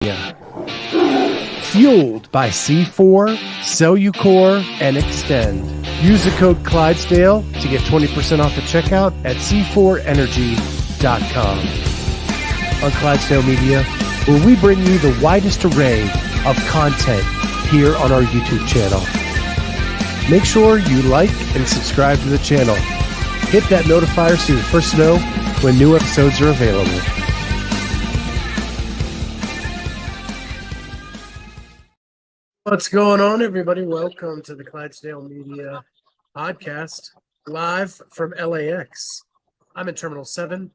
Yeah. Fueled by C4, Cellucor, and Extend. Use the code Clydesdale to get 20% off at checkout at c4energy.com. On Clydesdale Media, where we bring you the widest array of content here on our YouTube channel. Make sure you like and subscribe to the channel. Hit that notifier so you're the first to know when new episodes are available. What's going on, everybody? Welcome to the Clydesdale Media podcast, live from LAX. I'm in Terminal 7.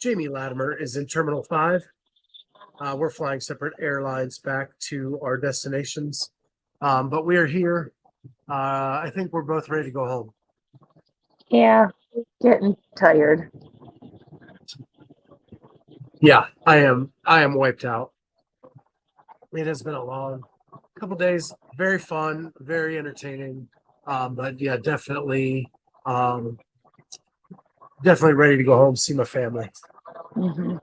Jamie Latimer is in Terminal 5. We're flying separate airlines back to our destinations, but we are here. I think we're both ready to go home. Yeah, getting tired. Yeah, I am wiped out. It has been a long couple days, very fun, very entertaining, but yeah, definitely ready to go home, see my family. Mm-hmm.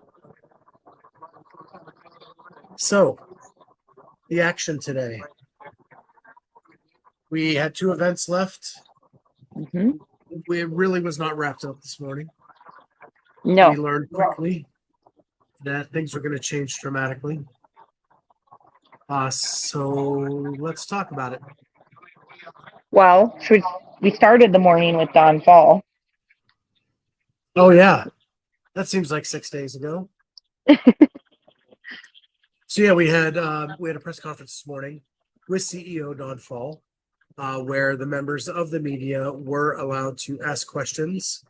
So, the action today. We had 2 events left. Mm-hmm. It really was not wrapped up this morning. No. We learned quickly that things were going to change dramatically. So let's talk about it. Well, we started the morning with Don Fall. Oh yeah, that seems like 6 days ago. So yeah, we had a press conference this morning with CEO Don Fall, where the members of the media were allowed to ask questions.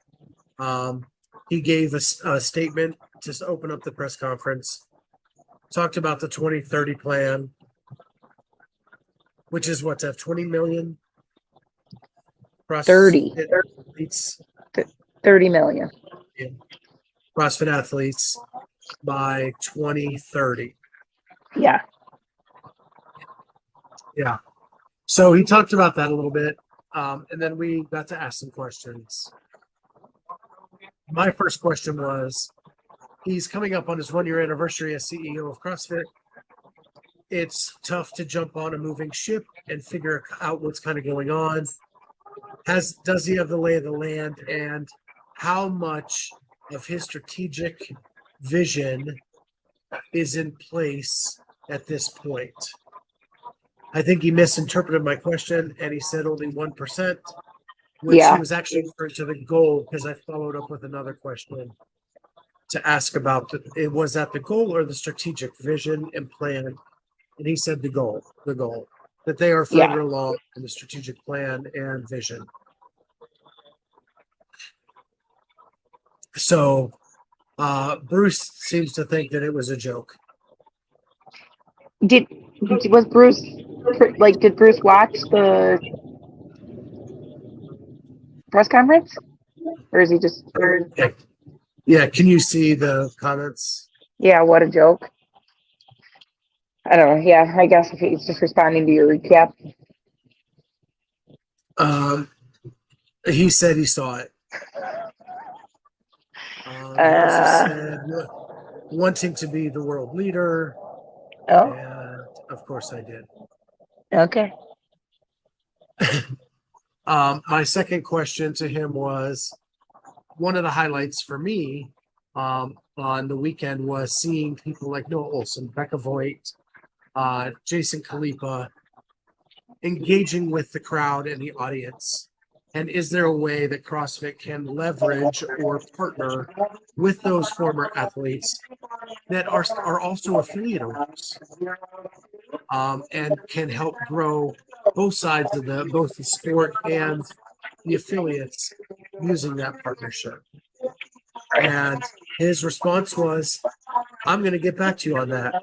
He gave a statement to open up the press conference, talked about the 2030 plan, which is what, to have 20 million 30 athletes, 30 million. Yeah, CrossFit athletes by 2030. Yeah. Yeah. So he talked about that a little bit, and then we got to ask some questions. My first question was, he's coming up on his 1-year anniversary as CEO of CrossFit. It's tough to jump on a moving ship and figure out what's kind of going on. Does he have the lay of the land, and how much of his strategic vision is in place at this point? I think he misinterpreted my question, and he said only 1%, which Yeah. he was actually referring to the goal, because I followed up with another question to ask about was that the goal or the strategic vision and plan? And he said the goal, that they are further along in the strategic plan and vision. So Bruce seems to think that it was a joke. Did Bruce watch the press conference? Or is he just Yeah, can you see the comments? Yeah, what a joke. I don't know. Yeah, I guess if he's just responding to your recap. He said he saw it. He also said wanting to be the world leader. Oh. And of course I did. Okay. My second question to him was, one of the highlights for me on the weekend was seeing people like Noah Olson, Becca Voigt, Jason Khalipa engaging with the crowd and the audience. And is there a way that CrossFit can leverage or partner with those former athletes that are also affiliate owners, and can help grow both sides of both the sport and the affiliates using that partnership? And his response was, I'm going to get back to you on that,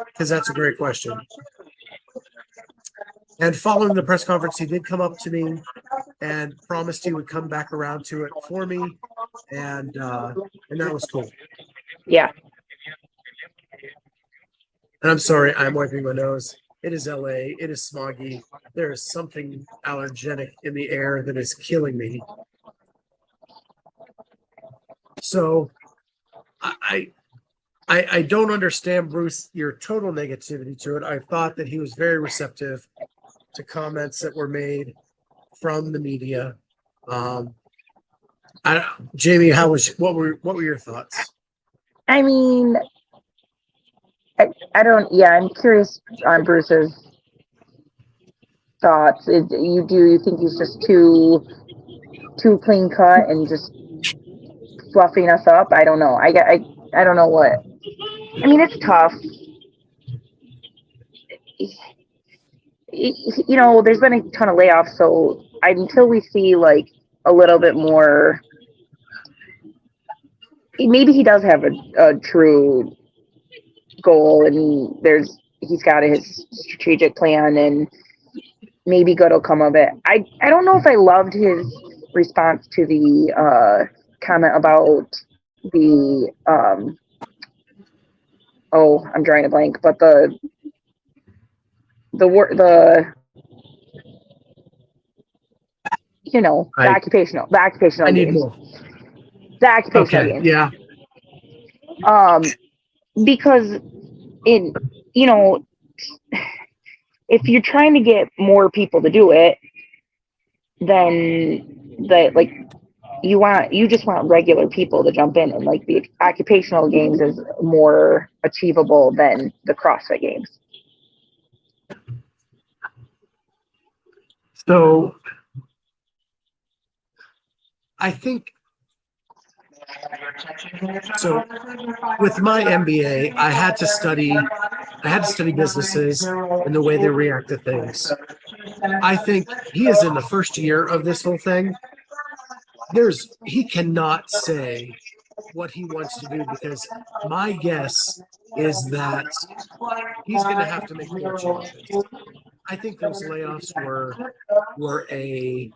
because that's a great question. And following the press conference, he did come up to me and promised he would come back around to it for me, and that was cool. Yeah. And I'm sorry, I'm wiping my nose. It is LA. It is smoggy. There is something allergenic in the air that is killing me. So I I don't understand, Bruce, your total negativity to it. I thought that he was very receptive to comments that were made from the media. Jamie, what were your thoughts? I mean, I don't. Yeah, I'm curious on Bruce's thoughts. Do you think he's just too clean cut and just fluffing us up? I don't know. I don't know what. I mean, it's tough. There's been a ton of layoffs, so until we see like a little bit more, maybe he does have a true goal, and he's got his strategic plan, and maybe good will come of it. I don't know if I loved his response to the comment about the I'm drawing a blank, but the I the occupational need games. more. The occupational Okay, games. yeah. Because it, you know, if you're trying to get more people to do it, then you just want regular people to jump in, and like the occupational games is more achievable than the CrossFit games. So I think so. With my MBA, I had to study businesses and the way they react to things. I think he is in the first year of this whole thing. He cannot say what he wants to do, because my guess is that he's going to have to make more changes. I think those layoffs were a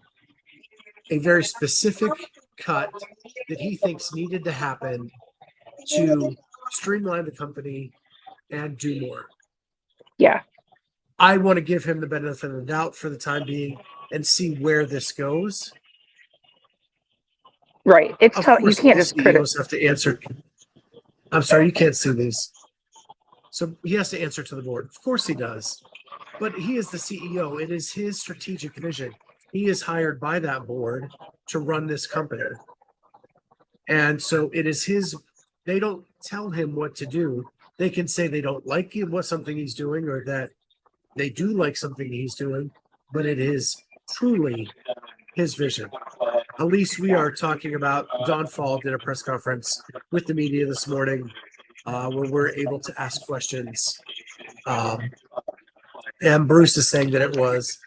very specific cut that he thinks needed to happen to streamline the company and do more. Yeah. I want to give him the benefit of the doubt for the time being and see where this goes. Right. It's Of tough. You course, can't the just criticize. CEOs have to answer. I'm sorry, you can't see these. So he has to answer to the board. Of course he does. But he is the CEO. It is his strategic vision. He is hired by that board to run this company. And so it is his, they don't tell him what to do. They can say they don't like something he's doing, or that they do like something he's doing, but it is truly his vision. At least we are talking about, Don Fall did a press conference with the media this morning where we're able to ask questions. And Bruce is saying that it was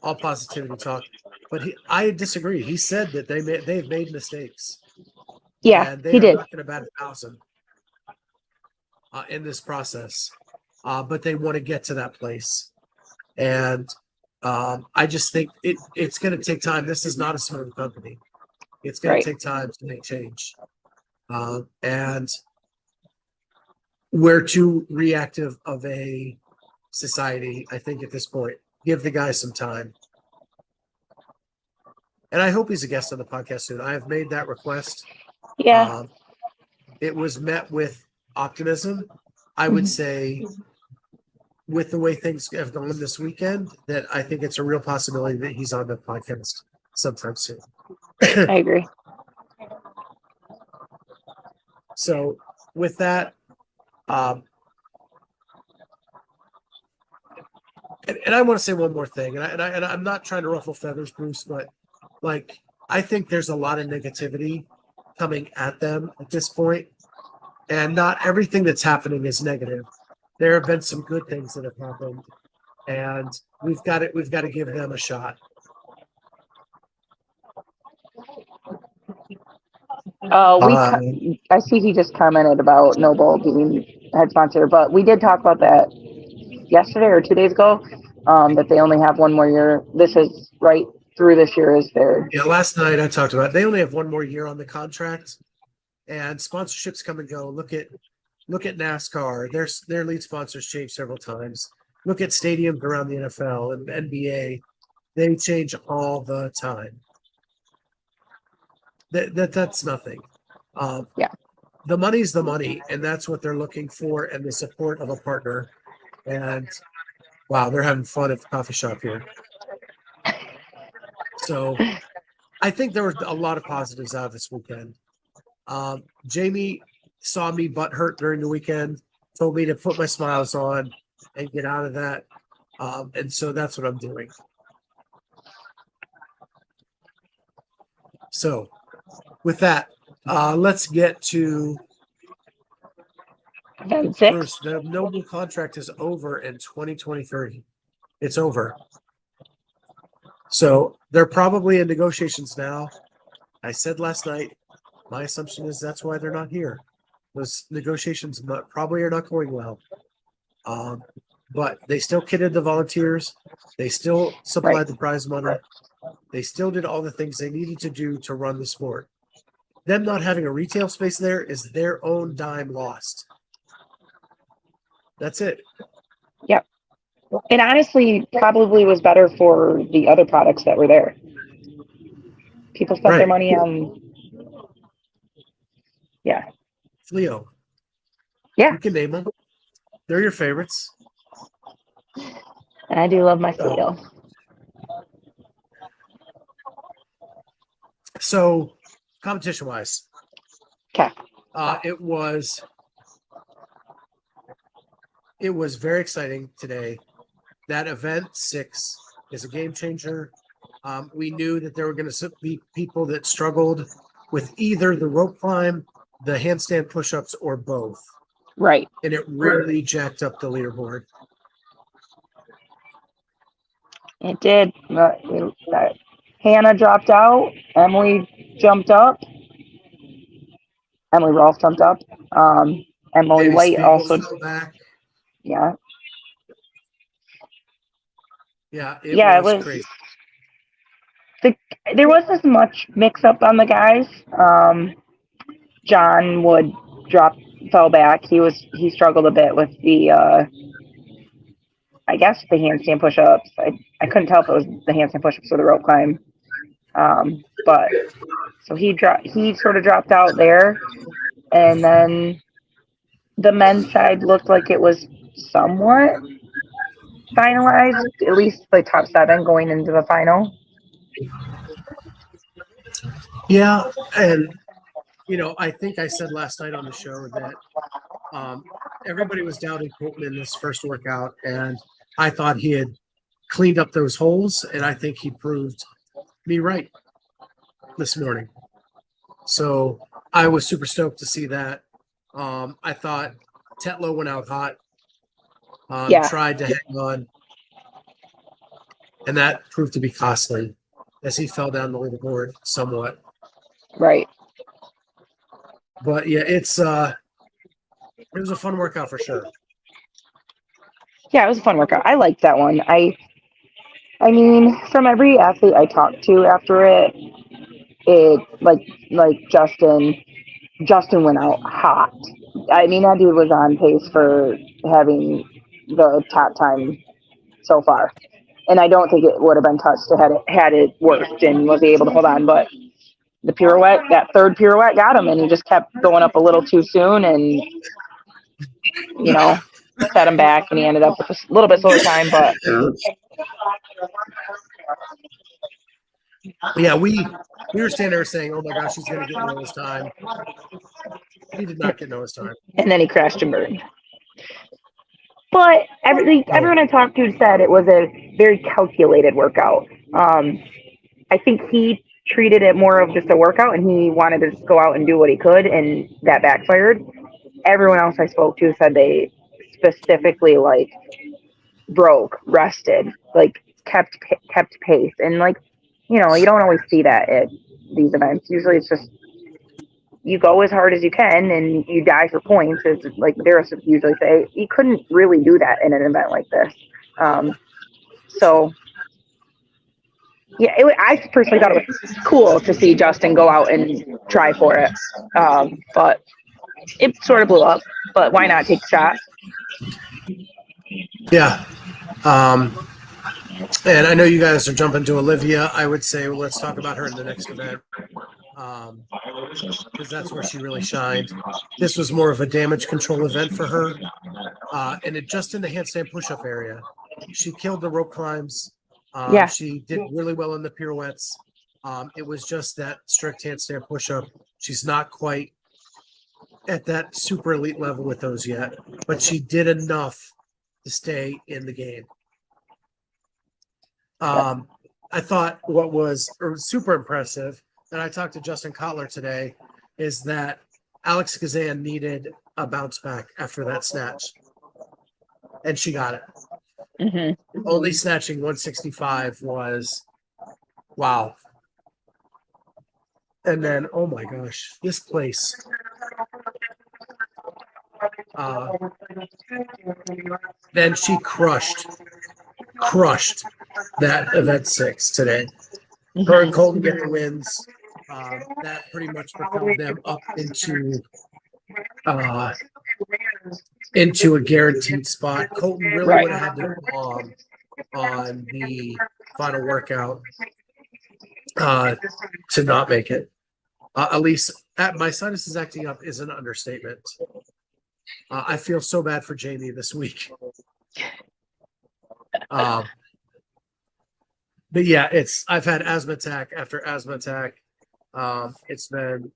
all positivity talk, but I disagree. He said that they've made mistakes. Yeah, and they he are did. not going to bat 1,000 in this process, but they want to get to that place. And I just think it's going to take time. This is not a small company. It's going to take time to make change. And we're too reactive of a society, I think, at this point. Give the guy some time. And I hope he's a guest on the podcast soon. I have made that request. Yeah. It was met with optimism. I would say, with the way things have gone this weekend, that I think it's a real possibility that he's on the podcast sometime soon. I agree. So with that, and I want to say one more thing, and I'm not trying to ruffle feathers, Bruce, but like, I think there's a lot of negativity coming at them at this point, and not everything that's happening is negative. There have been some good things that have happened, and we've got to give them a shot. I see he just commented about Noble being head sponsor, but we did talk about that yesterday or 2 days ago, that they only have one more year. This is right through this year is their. Yeah, last night I talked about it. They only have one more year on the contract, and sponsorships come and go. Look at NASCAR. Their lead sponsors change several times. Look at stadiums around the NFL and NBA. They change all the time. That's nothing. Yeah. the money's the money, and that's what they're looking for, and the support of a partner. And wow, they're having fun at the coffee shop here. So I think there were a lot of positives out of this weekend. Jamie saw me butt hurt during the weekend, told me to put my smiles on and get out of that. And so that's what I'm doing. So with that, let's get to Event 6. Bruce. The Noble contract is over in 2023. It's over. So they're probably in negotiations now. I said last night, my assumption is that's why they're not here. Those negotiations probably are not going well. But they still kitted the volunteers. They still supplied the prize money. They still did all the things they needed to do to run the sport. Them not having a retail space there is their own dime lost. That's it. Yep. And honestly, probably was better for the other products that were there. People spent their money on, Fleo. Yeah. You can name them. They're your favorites. And I do love my Fleo. So, competition-wise, Okay. it was very exciting today. That event 6 is a game changer. We knew that there were going to be people that struggled with either the rope climb, the handstand push-ups, or both. Right. And it really jacked up the leaderboard. It did. Hannah dropped out. Emily jumped up. Emily Rolfe jumped up. Emily Maybe White Spiegel also. fell back. Yeah. Yeah, it was crazy. There wasn't as much mix-up on the guys. John Wood fell back. He struggled a bit with the I guess the handstand push-ups. I couldn't tell if it was the handstand push-ups or the rope climb. But so he sort of dropped out there, and then the men's side looked like it was somewhat finalized, at least the top 7 going into the final. Yeah, and I think I said last night on the show that everybody was doubting Colton in this first workout, and I thought he had cleaned up those holes, and I think he proved me right this morning. So I was super stoked to see that. I thought Tetlow went out hot, tried to hang on, and that proved to be costly as he fell down the leaderboard somewhat. Right. But yeah, it was a fun workout for sure. Yeah, it was a fun workout. I liked that one. I mean, from every athlete I talked to after it like Justin went out hot. I mean, that dude was on pace for having the top time so far. And I don't think it would have been touched had it worked and was able to hold on. But the pirouette, that third pirouette got him, and he just kept going up a little too soon and, set him back, and he ended up with a little bit slower time. But yeah, we were standing there saying, "Oh my gosh, he's going to get Noah's time." He did not get Noah's time, and then he crashed and burned. But everyone I talked to said it was a very calculated workout. I think he treated it more of just a workout, and he wanted to just go out and do what he could, and that backfired. Everyone else I spoke to said they specifically broke, rested, kept pace, and you don't always see that at these events. Usually it's just you go as hard as you can and you die for points, as Darius would usually say. You couldn't really do that in an event like this. So yeah, I personally thought it was cool to see Justin go out and try for it. But it sort of blew up. But why not take a shot? Yeah. And I know you guys are jumping to Olivia. I would say, let's talk about her in the next event. because that's where she really shined. This was more of a damage control event for her. And it just in the handstand push-up area. She killed the rope climbs. Yeah. She did really well in the pirouettes. It was just that strict handstand push-up. She's not quite at that super elite level with those yet, but she did enough to stay in the game. I thought what was super impressive, and I talked to Justin Kotler today, is that Alex Kazan needed a bounce back after that snatch, and she got it. Mm-hmm. Only snatching 165 was wow. And then, oh my gosh, this place. Then she crushed that event 6 today. Her and Colton get the wins. That pretty much propelled them up into a guaranteed spot. Colton really would have had to bomb on the final workout to not make it. At least my sinus is acting up is an understatement. I feel so bad for Jamie this week. But yeah, I've had asthma attack after asthma attack. It's been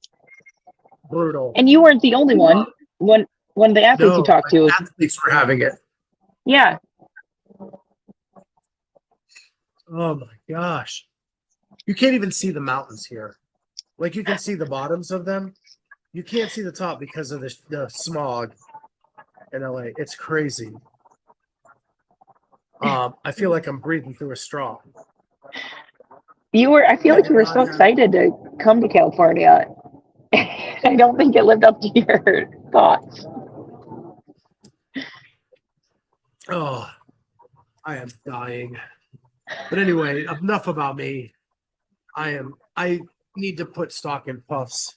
brutal. And you weren't the only one. One of the athletes you talked to. Athletes were having it. Yeah. Oh my gosh. You can't even see the mountains here. Like you can see the bottoms of them. You can't see the top because of the smog in LA. It's crazy. I feel like I'm breathing through a straw. I feel like you were so excited to come to California. I don't think it lived up to your thoughts. Oh, I am dying. But anyway, enough about me. I need to put stock in puffs.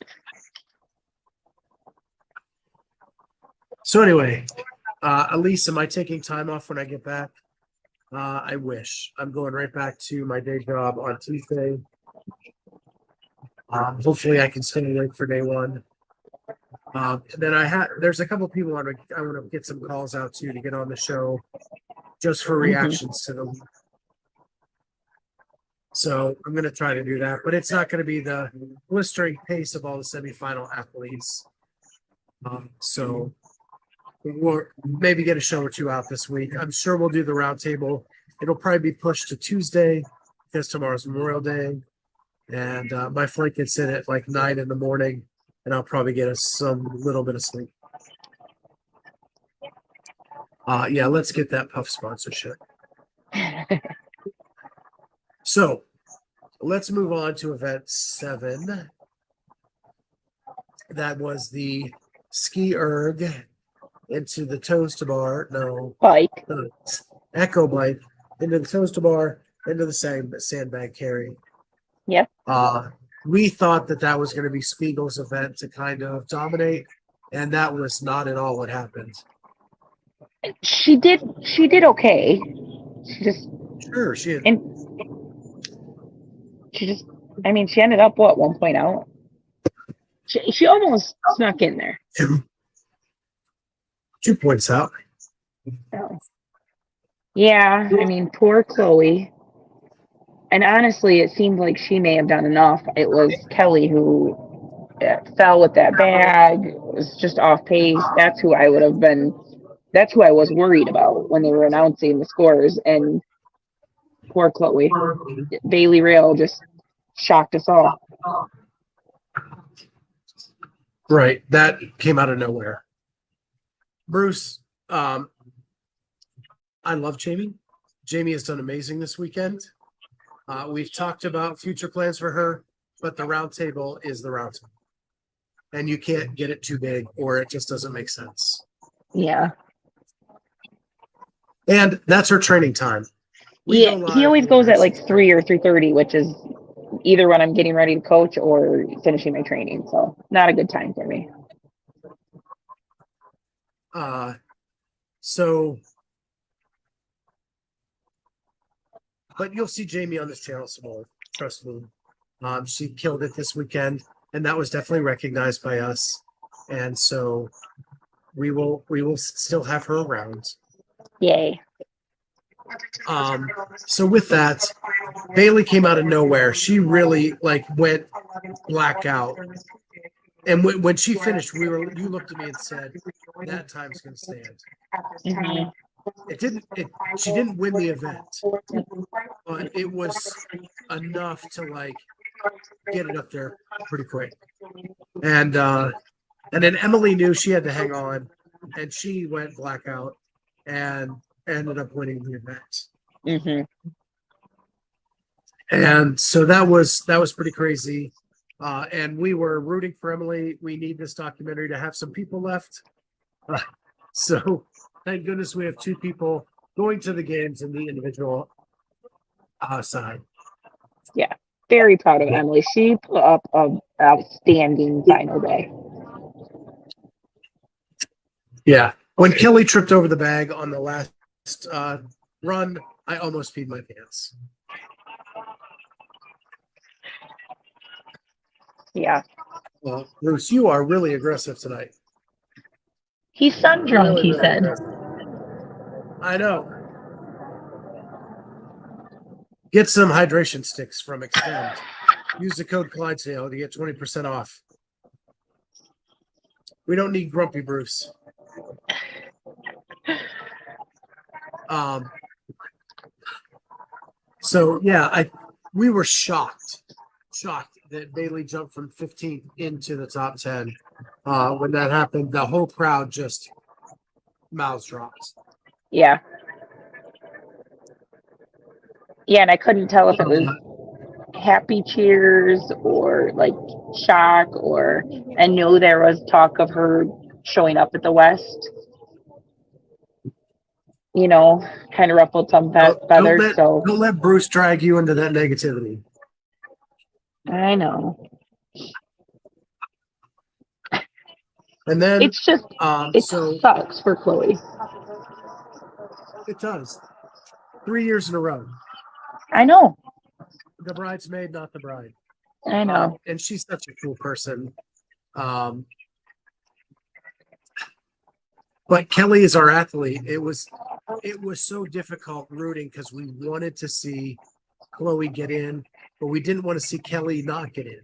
So anyway, Elise, am I taking time off when I get back? I wish. I'm going right back to my day job on Tuesday. Hopefully I can stay awake for day one. And then there's a couple people I want to get some calls out to get on the show just for reactions to them. So I'm going to try to do that, but it's not going to be the blistering pace of all the semifinal athletes. So we'll maybe get a show or two out this week. I'm sure we'll do the roundtable. It'll probably be pushed to Tuesday because tomorrow's Memorial Day. And my flight gets in at like 9 in the morning, and I'll probably get some little bit of sleep. Yeah, let's get that Puff sponsorship. So let's move on to event 7. That was the ski erg into the toes to bar. No, bike. Echo bike into the toes to bar into the sandbag carry. Yep. We thought that was going to be Spiegel's event to kind of dominate, and that was not at all what happened. She did okay. She ended up what, 1 point out? She almost snuck in there. 2 points out. Oh. Yeah, I mean, poor Chloe. And honestly, it seemed like she may have done enough. It was Kelly who fell with that bag, was just off pace. That's who I was worried about when they were announcing the scores. And poor Chloe. Bailey Rail just shocked us all. Right. That came out of nowhere. Bruce, I love Jamie. Jamie has done amazing this weekend. We've talked about future plans for her, but the round table is the round table. And you can't get it too big or it just doesn't make sense. Yeah. And that's her training time. He always goes at like 3 or 3:30, which is either when I'm getting ready to coach or finishing my training. So not a good time for me. But you'll see Jamie on this channel some more. Trust me. She killed it this weekend. and that was definitely recognized by us. And so we will still have her around. Yay. So with that, Bailey came out of nowhere. She really like went blackout. And when she finished, you looked at me and said, "That time's gonna stand." Mm-hmm. She didn't win the event, but it was enough to like get it up there pretty quick. And then Emily knew she had to hang on, and she went blackout and ended up winning the event. Mm-hmm. And so that was pretty crazy. And we were rooting for Emily. We need this documentary to have some people left. So thank goodness we have 2 people going to the games in the individual side. Yeah. Very proud of Emily. She put up an outstanding final day. Yeah. When Kelly tripped over the bag on the last run, I almost peed my pants. Yeah. Well, Bruce, you are really aggressive tonight. He's sun drunk, Really, he really said. aggressive. I know. Get some hydration sticks from Extend. Use the code Clydesdale to get 20% off. We don't need grumpy Bruce. So yeah, we were shocked that Bailey jumped from 15th into the top 10. When that happened, the whole crowd just mouths dropped. Yeah. Yeah, and I couldn't tell if it was happy cheers or like shock, or I knew there was talk of her showing up at the West. You know, kind of ruffled some feathers. Don't let Bruce drag you into that negativity. I know. And then It's just it sucks for Chloe. It does. 3 years in a row. I know. The bridesmaid, not the bride. I know. And she's such a cool person. But Kelly is our athlete. It was so difficult rooting because we wanted to see Chloe get in, but we didn't want to see Kelly not get in.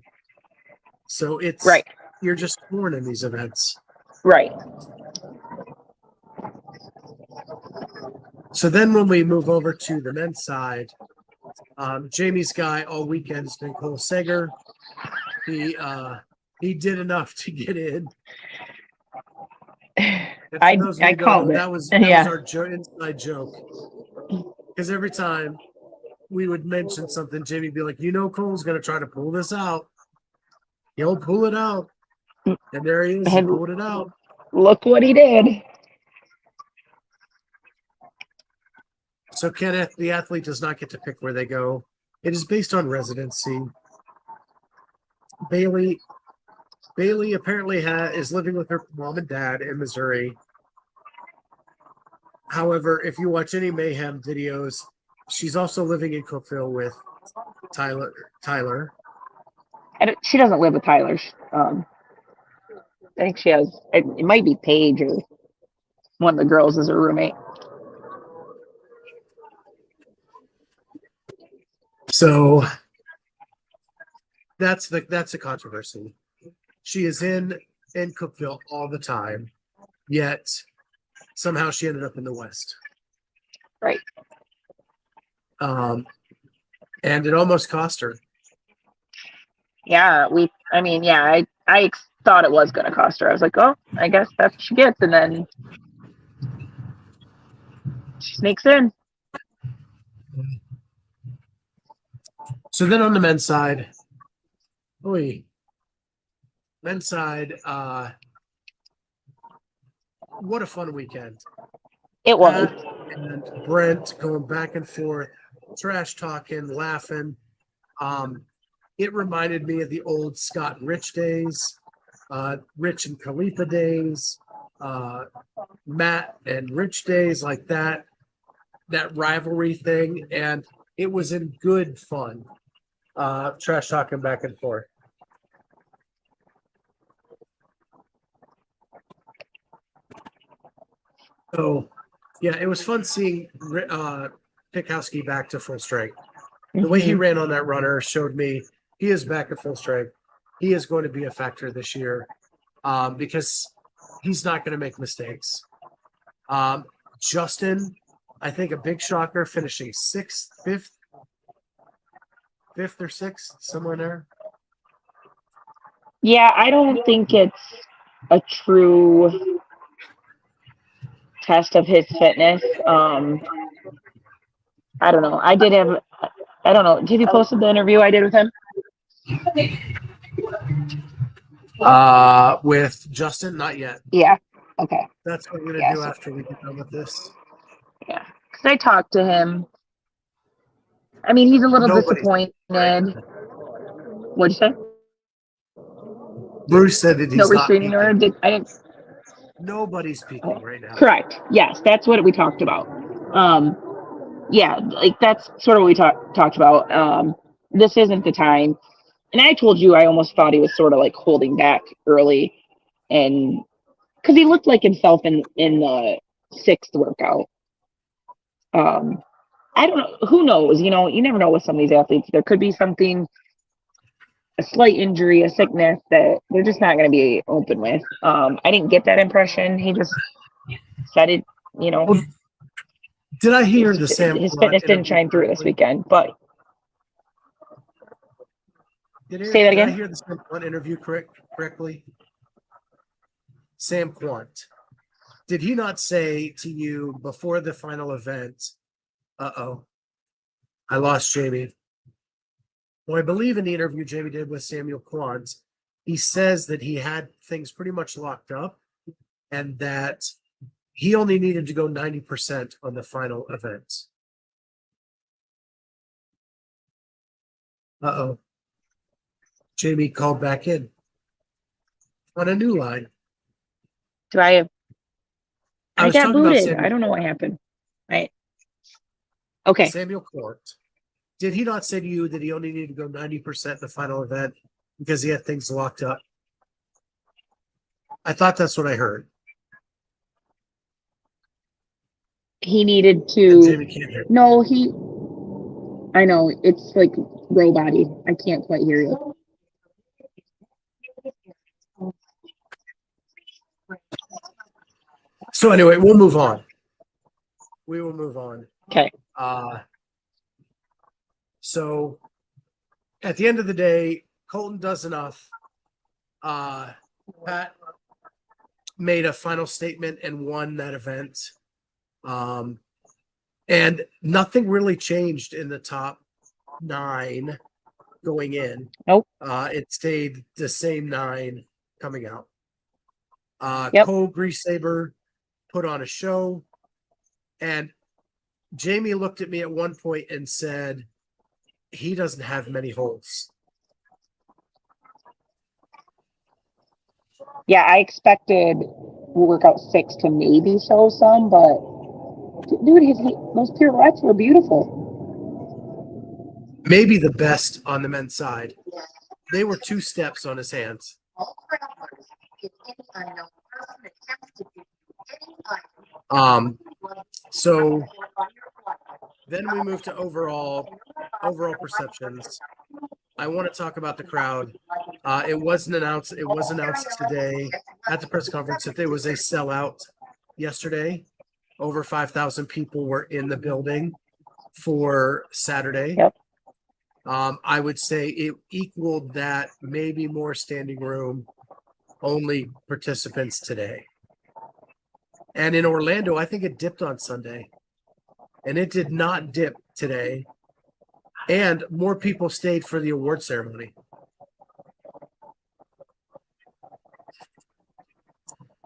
So it's right. You're just torn in these events. Right. So then when we move over to the men's side, Jamie's guy all weekend has been Cole Sager. He did enough to get in. I called it. That was our inside joke. Because every time we would mention something, Jamie'd be like, Cole's going to try to pull this out. He'll pull it out. And there he is. He pulled it out. Look what he did. So Kenneth, the athlete, does not get to pick where they go. It is based on residency. Bailey apparently is living with her mom and dad in Missouri. However, if you watch any Mayhem videos, she's also living in Cookeville with Tyler. She doesn't live with Tyler. I think she has. It might be Paige or one of the girls as her roommate. So that's the controversy. She is in Cookeville all the time, yet somehow she ended up in the West. Right. And it almost cost her. Yeah, I thought it was going to cost her. I was like, oh, I guess that's what she gets, and then she sneaks in. So then on the men's side, what a fun weekend. It was. And Brent going back and forth, trash talking, laughing. It reminded me of the old Scott and Rich days, Rich and Khalifa days, Matt and Rich days, like that rivalry thing. And it was in good fun, trash talking back and forth. So, yeah, it was fun seeing Pikowski back to full strength. The way he Mhm. ran on that runner showed me he is back at full strength. He is going to be a factor this year because he's not going to make mistakes. Justin, I think a big shocker, finishing fifth or sixth, somewhere in there. Yeah, I don't think it's a true test of his fitness. I don't know. I don't know. Have you posted the interview I did with him? With Justin, not yet. Yeah. Okay. That's what we're gonna Yeah, do so- after we get done with this. Yeah. Because I talked to him. I mean, he's a little Nobody's disappointed. right. What'd you say? Bruce said that No he's not restraining order? peaking. I didn't. Nobody's peaking right now. Correct. Yes, that's what we talked about. Yeah, like that's sort of what we talked about. This isn't the time. And I told you I almost thought he was sort of like holding back early, and because he looked like himself in the sixth workout. I don't know. Who knows? You know, you never know with some of these athletes. There could be something, a slight injury, a sickness that they're just not going to be open with. I didn't get that impression. He just said it. You know, Well, did I hear the Sam his Quant fitness didn't interview shine through this correctly? weekend. But Did, say that did I again. hear the Sam Quant interview correctly? Sam Quant. Did he not say to you before the final event, uh-oh, I lost Jamie? Well, I believe in the interview Jamie did with Samuel Quant, he says that he had things pretty much locked up and that he only needed to go 90% on the final event. Uh-oh. Jamie called back in on a new line. Do I have? I was got talking about booted. Samuel, I don't know what happened. Right. Okay. Samuel Quant. Did he not say to you that he only needed to go 90% in the final event because he had things locked up? I thought that's what I heard. He needed And to. Jamie can't hear. No, he. I know it's like robot-y. I can't quite hear you. So anyway, we'll move on. We will move on. Okay. So at the end of the day, Colton does enough. Pat made a final statement and won that event. And nothing really changed in the top 9 going in. Nope. It stayed the same 9 coming out. Yep. Cole Greasesaber put on a show, and Jamie looked at me at one point and said, he doesn't have many holes. Yeah, I expected workout 6 to maybe show some, but dude, those pirouettes were beautiful. Maybe the best on the men's side. They were 2 steps on his hands. So then we move to overall perceptions. I want to talk about the crowd. It was announced today at the press conference that there was a sellout yesterday. Over 5,000 people were in the building for Saturday. Yep. I would say it equaled that, maybe more standing room only participants today. And in Orlando, I think it dipped on Sunday. And it did not dip today. And more people stayed for the award ceremony.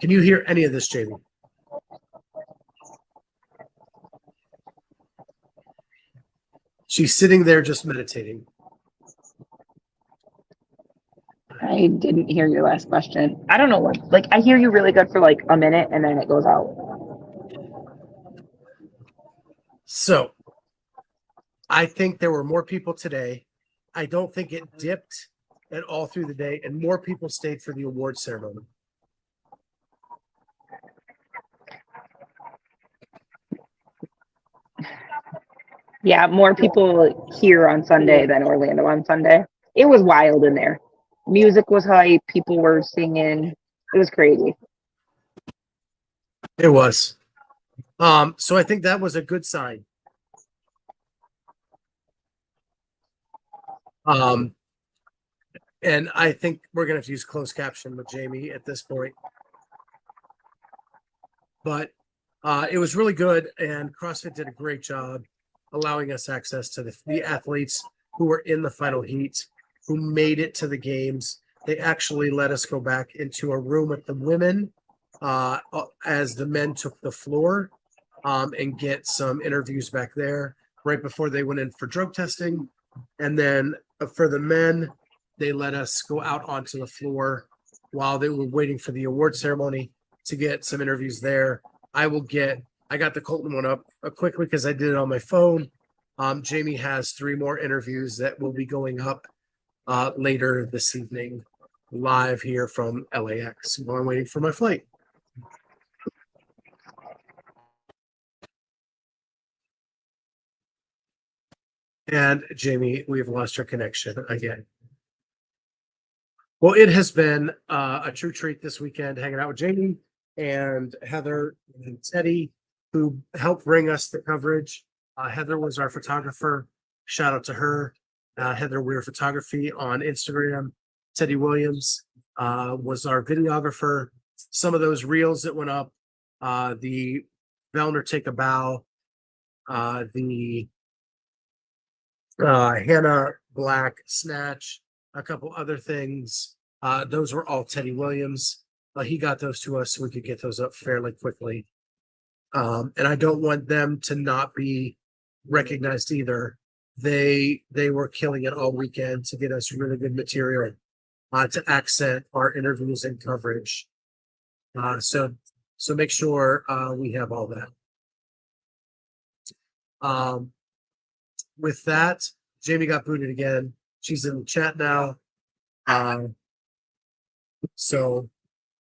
Can you hear any of this, Jamie? She's sitting there just meditating. I didn't hear your last question. I don't know what, like, I hear you really good for like a minute and then it goes out. So I think there were more people today. I don't think it dipped at all through the day, and more people stayed for the award ceremony. Yeah, more people here on Sunday than Orlando on Sunday. It was wild in there. Music was hype. People were singing. It was crazy. It was. So I think that was a good sign. And I think we're gonna have to use closed caption with Jamie at this point. But it was really good, and CrossFit did a great job allowing us access to the athletes who were in the final heat, who made it to the games. They actually let us go back into a room with the women as the men took the floor and get some interviews back there right before they went in for drug testing. And then for the men, they let us go out onto the floor while they were waiting for the award ceremony to get some interviews there. I got the Colton one up quickly because I did it on my phone. Jamie has 3 more interviews that will be going up later this evening, live here from LAX while I'm waiting for my flight. And Jamie, we've lost our connection again. Well, it has been a true treat this weekend hanging out with Jamie and Heather and Teddy, who helped bring us the coverage. Heather was our photographer. Shout out to her. Heather Weir Photography on Instagram. Teddy Williams was our videographer. Some of those reels that went up, the Vellner Take a Bow, the Hannah Black Snatch, a couple other things. Those were all Teddy Williams. He got those to us so we could get those up fairly quickly. And I don't want them to not be recognized either. They were killing it all weekend to get us really good material to accent our interviews and coverage. So make sure we have all that. With that, Jamie got booted again. She's in the chat now.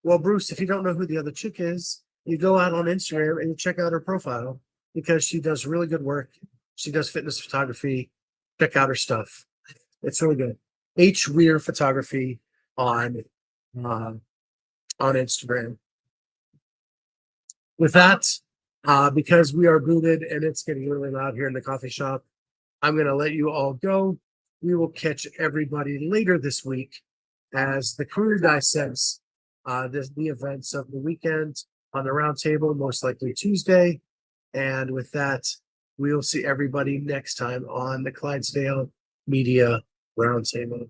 Well, Bruce, if you don't know who the other chick is, you go out on Instagram and you check out her profile because she does really good work. She does fitness photography. Check out her stuff. It's really good. H Weir Photography on Instagram. With that, because we are booted and it's getting really loud here in the coffee shop, I'm going to let you all go. We will catch everybody later this week as the crew dissects the events of the weekend on the roundtable, most likely Tuesday. And with that, we will see everybody next time on the Clydesdale Media Roundtable.